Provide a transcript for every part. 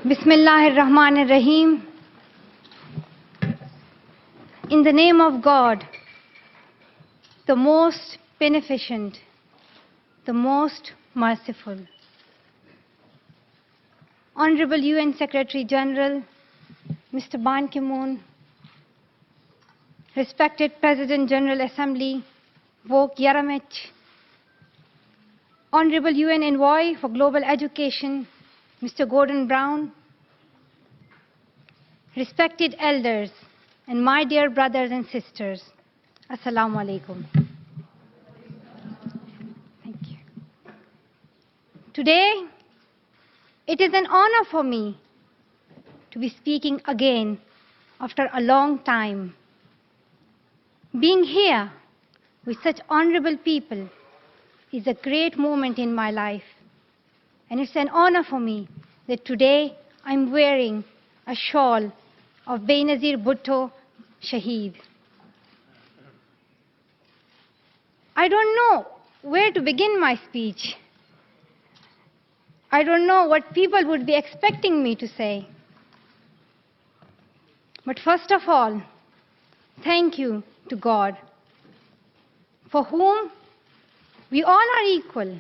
Bismillahirrahmanirrahim. In the name of God, the most beneficent, the most merciful. Honorable UN Secretary General, Mr. Ban Ki-moon, respected President General Assembly, Vok Yaramich, Honorable UN Envoy for Global Education, Mr. Gordon Brown, respected elders, and my dear brothers and sisters, Assalamu alaikum. Thank you. Today, it is an honor for me to be speaking again after a long time. Being here with such honorable people is a great moment in my life. And it's an honor for me that today I'm wearing a shawl of Benazir Bhutto Shaheed. I don't know where to begin my speech. I don't know what people would be expecting me to say. But first of all, thank you to God, for whom we all are equal.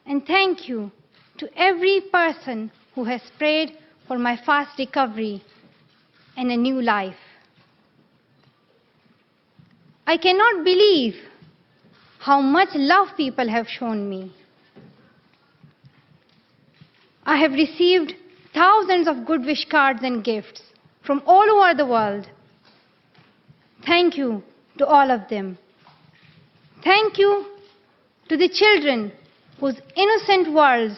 And thank you to every person who has prayed for my fast recovery and a new life. I cannot believe how much love people have shown me. I have received thousands of good wish cards and gifts from all over the world. Thank you to all of them. Thank you to the children whose innocent words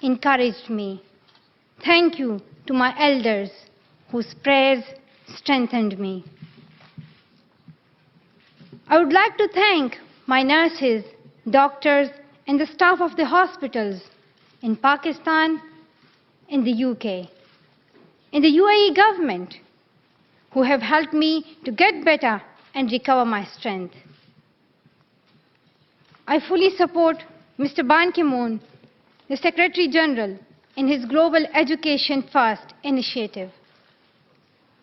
encouraged me. Thank you to my elders whose prayers strengthened me. I would like to thank my nurses, doctors, and the staff of the hospitals in Pakistan, in the UK, in the UAE government, who have helped me to get better and recover my strength. I fully support Mr. Ban Ki-moon, the Secretary General, in his Global Education First initiative,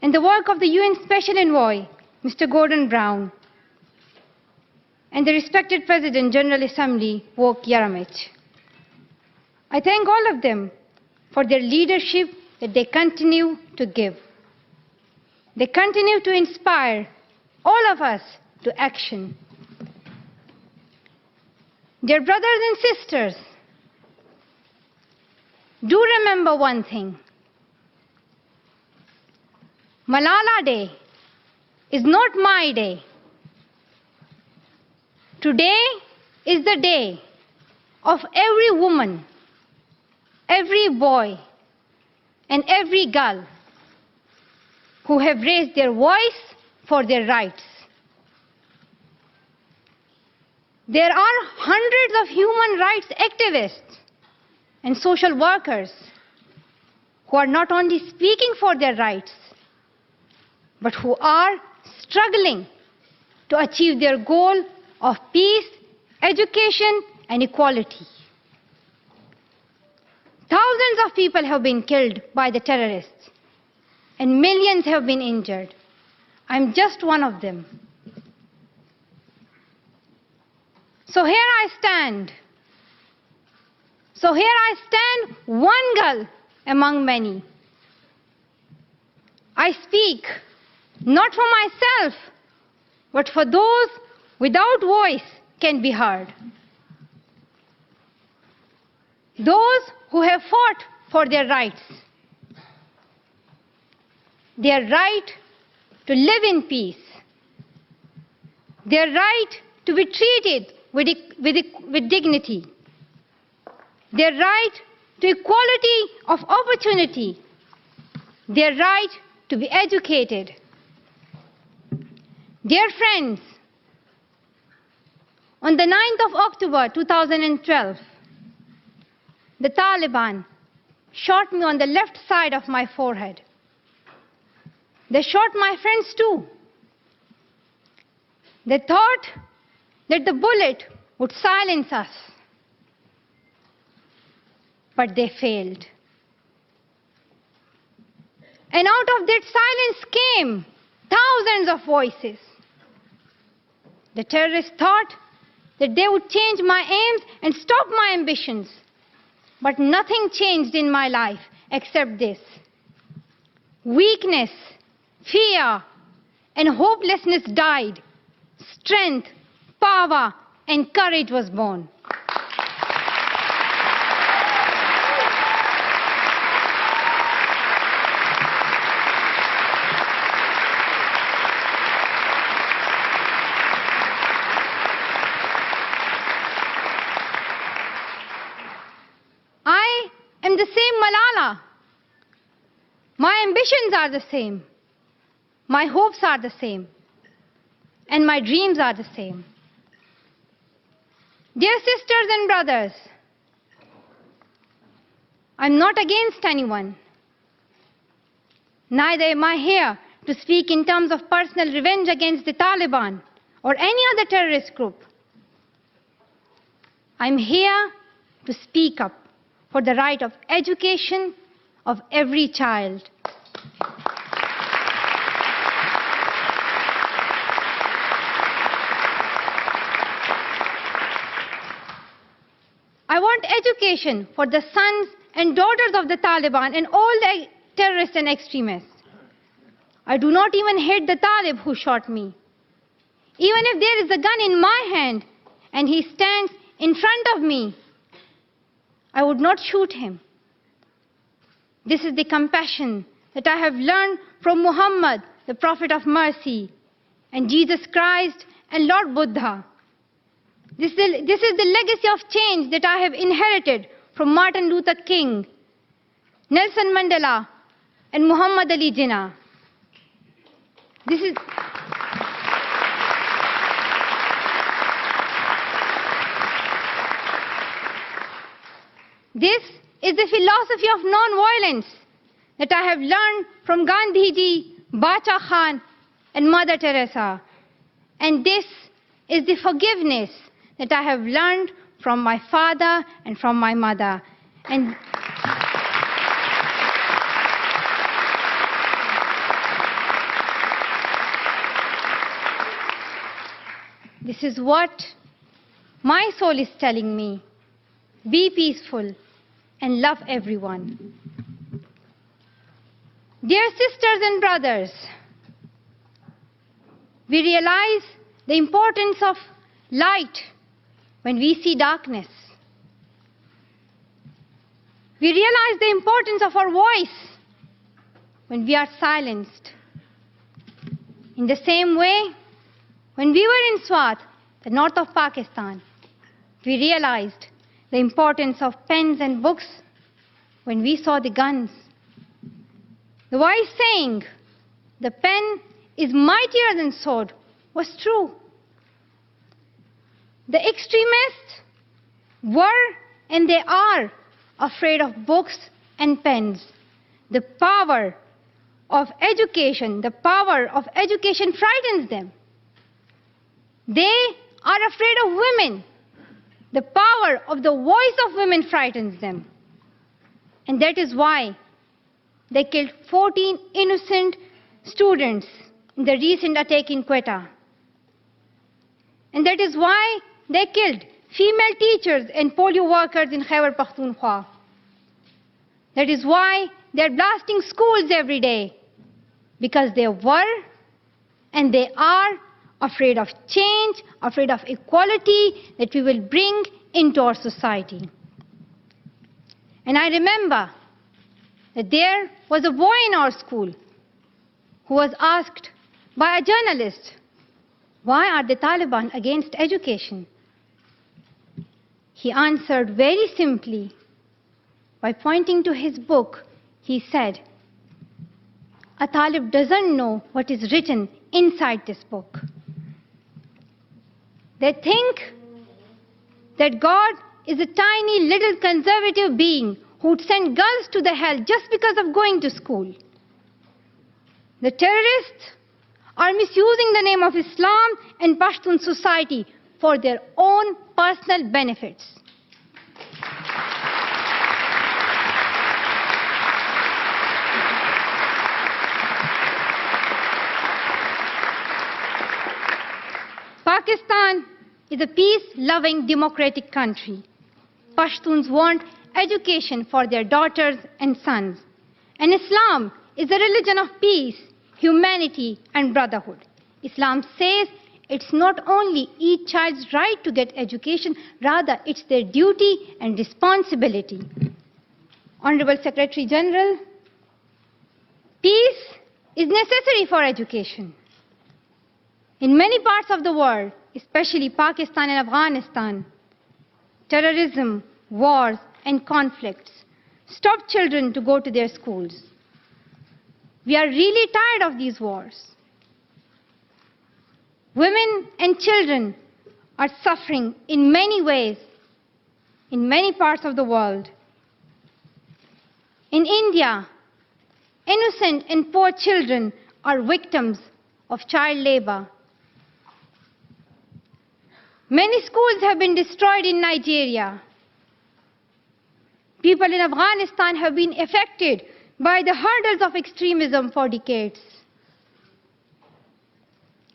and the work of the UN Special Envoy, Mr. Gordon Brown, and the respected President General Assembly, Vok Yaramich. I thank all of them for their leadership that they continue to give. They continue to inspire all of us to action. Dear brothers and sisters, do remember one thing. Malala Day is not my day. Today is the day of every woman, every boy, and every girl who have raised their voice for their rights. There are hundreds of human rights activists and social workers who are not only speaking for their rights, but who are struggling to achieve their goal of peace, education, and equality. Thousands of people have been killed by the terrorists, and millions have been injured. I'm just one of them. So here I stand. One girl among many. I speak not for myself, but for those without voice can be heard. Those who have fought for their rights. Their right to live in peace. Their right to be treated with dignity. Their right to equality of opportunity. Their right to be educated. Dear friends, on the 9th of October 2012, the Taliban shot me on the left side of my forehead. They shot my friends too. They thought that the bullet would silence us. But they failed. And out of that silence came thousands of voices. The terrorists thought that they would change my aims and stop my ambitions. But nothing changed in my life except this. Weakness, fear, and hopelessness died. Strength, power, and courage was born. I am the same Malala. My ambitions are the same. My hopes are the same. And my dreams are the same. Dear sisters and brothers, I'm not against anyone. Neither am I here to speak in terms of personal revenge against the Taliban or any other terrorist group. I'm here to speak up for the right of education of every child. I want education for the sons and daughters of the Taliban and all the terrorists and extremists. I do not even hate the Talib who shot me. Even if there is a gun in my hand and he stands in front of me, I would not shoot him. This is the compassion that I have learned from Muhammad, the Prophet of Mercy, and Jesus Christ and Lord Buddha. This is the legacy of change that I have inherited from Martin Luther King, Nelson Mandela, and Muhammad Ali Jinnah. This is the philosophy of non-violence that I have learned from Gandhiji, Bacha Khan, and Mother Teresa. And this is the forgiveness that I have learned from my father and from my mother. And this is what my soul is telling me. Be peaceful and love everyone. Dear sisters and brothers, we realize the importance of light when we see darkness. We realize the importance of our voice when we are silenced. In the same way, when we were in Swat, the north of Pakistan, we realized the importance of pens and books when we saw the guns. The wise saying, "The pen is mightier than sword," was true. The extremists were and they are afraid of books and pens. The power of education frightens them. They are afraid of women. The power of the voice of women frightens them. And that is why they killed 14 innocent students in the recent attack in Quetta. And that is why they killed female teachers and polio workers in Khyber Pakhtunkhwa. That is why they are blasting schools every day, because they were and they are afraid of change, afraid of equality that we will bring into our society. And I remember that there was a boy in our school who was asked by a journalist, "Why are the Taliban against education?" He answered very simply by pointing to his book. He said, "A Talib doesn't know what is written inside this book." They think that God is a tiny little conservative being who would send girls to the hell just because of going to school. The terrorists are misusing the name of Islam and Pashtun society for their own personal benefits. Pakistan is a peace-loving democratic country. Pashtuns want education for their daughters and sons. And Islam is a religion of peace, humanity, and brotherhood. Islam says it's not only each child's right to get education, rather it's their duty and responsibility. Honorable Secretary General, peace is necessary for education. In many parts of the world, especially Pakistan and Afghanistan, terrorism, wars, and conflicts stop children to go to their schools. We are really tired of these wars. Women and children are suffering in many ways in many parts of the world. In India, innocent and poor children are victims of child labor. Many schools have been destroyed in Nigeria. People in Afghanistan have been affected by the hurdles of extremism for decades.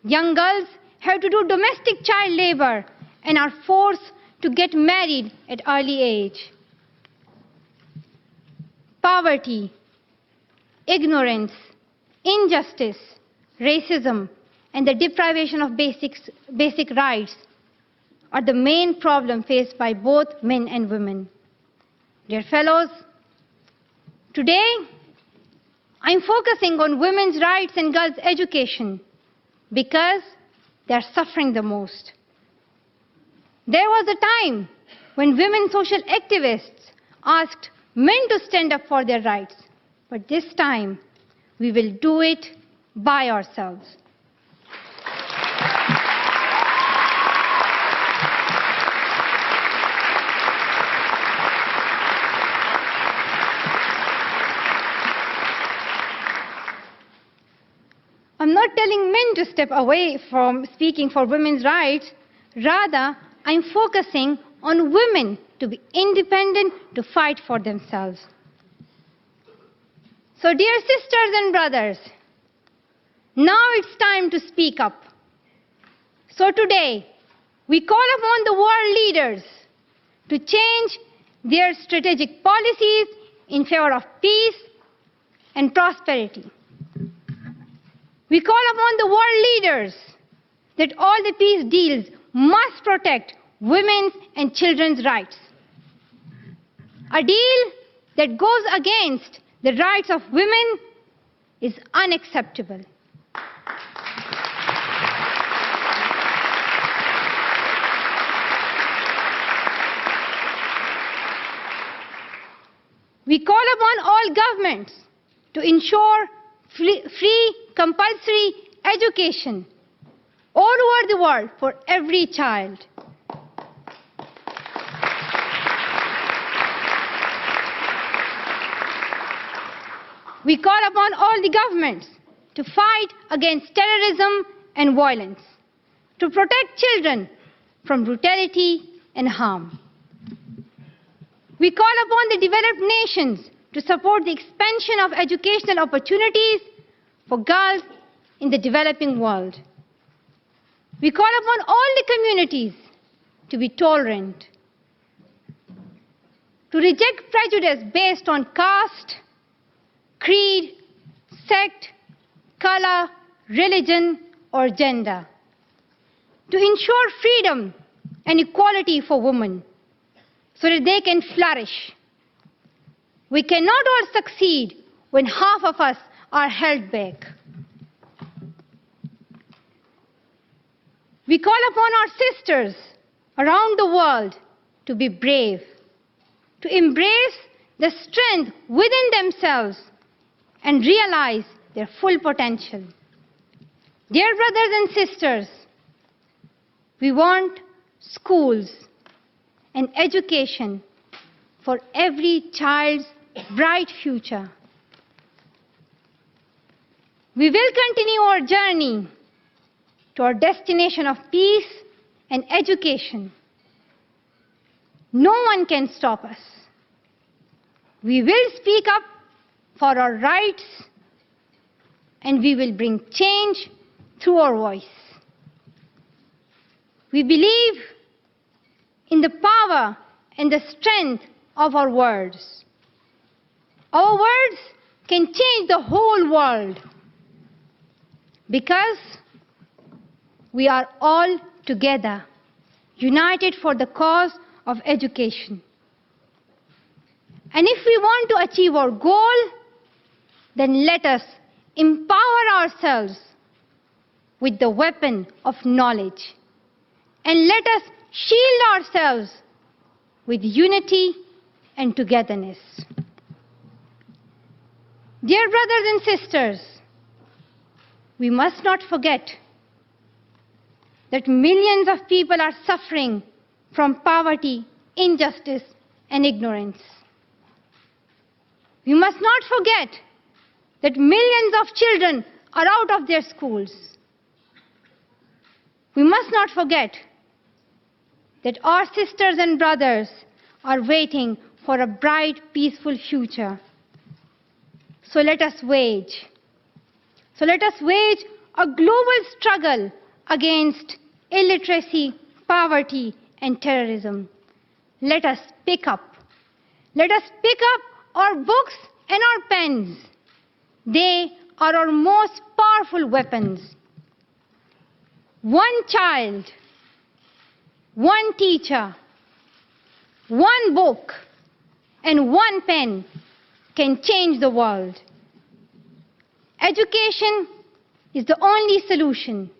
Young girls have to do domestic child labor and are forced to get married at early age. Poverty, ignorance, injustice, racism, and the deprivation of basic rights are the main problem faced by both men and women. Dear fellows, today I'm focusing on women's rights and girls' education because they're suffering the most. There was a time when women social activists asked men to stand up for their rights, but this time we will do it by ourselves. I'm not telling men to step away from speaking for women's rights. Rather, I'm focusing on women to be independent, to fight for themselves. So, dear sisters and brothers, now it's time to speak up. So today, we call upon the world leaders to change their strategic policies in favor of peace and prosperity. We call upon the world leaders that all the peace deals must protect women's and children's rights. A deal that goes against the rights of women is unacceptable. We call upon all governments to ensure free, compulsory education all over the world for every child. We call upon all the governments to fight against terrorism and violence, to protect children from brutality and harm. We call upon the developed nations to support the expansion of educational opportunities for girls in the developing world. We call upon all the communities to be tolerant, to reject prejudice based on caste, creed, sect, color, religion, or gender, to ensure freedom and equality for women so that they can flourish. We cannot all succeed when half of us are held back. We call upon our sisters around the world to be brave, to embrace the strength within themselves and realize their full potential. Dear brothers and sisters, we want schools and education for every child's bright future. We will continue our journey to our destination of peace and education. No one can stop us. We will speak up for our rights, and we will bring change through our voice. We believe in the power and the strength of our words. Our words can change the whole world because we are all together, united for the cause of education. And if we want to achieve our goal, then let us empower ourselves with the weapon of knowledge. And let us shield ourselves with unity and togetherness. Dear brothers and sisters, we must not forget that millions of people are suffering from poverty, injustice, and ignorance. We must not forget that millions of children are out of their schools. We must not forget that our sisters and brothers are waiting for a bright, peaceful future. So let us wage a global struggle against illiteracy, poverty, and terrorism. Let us pick up our books and our pens. They are our most powerful weapons. One child, one teacher, one book, and one pen can change the world. Education is the only solution.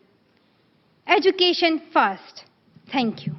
Education first. Thank you.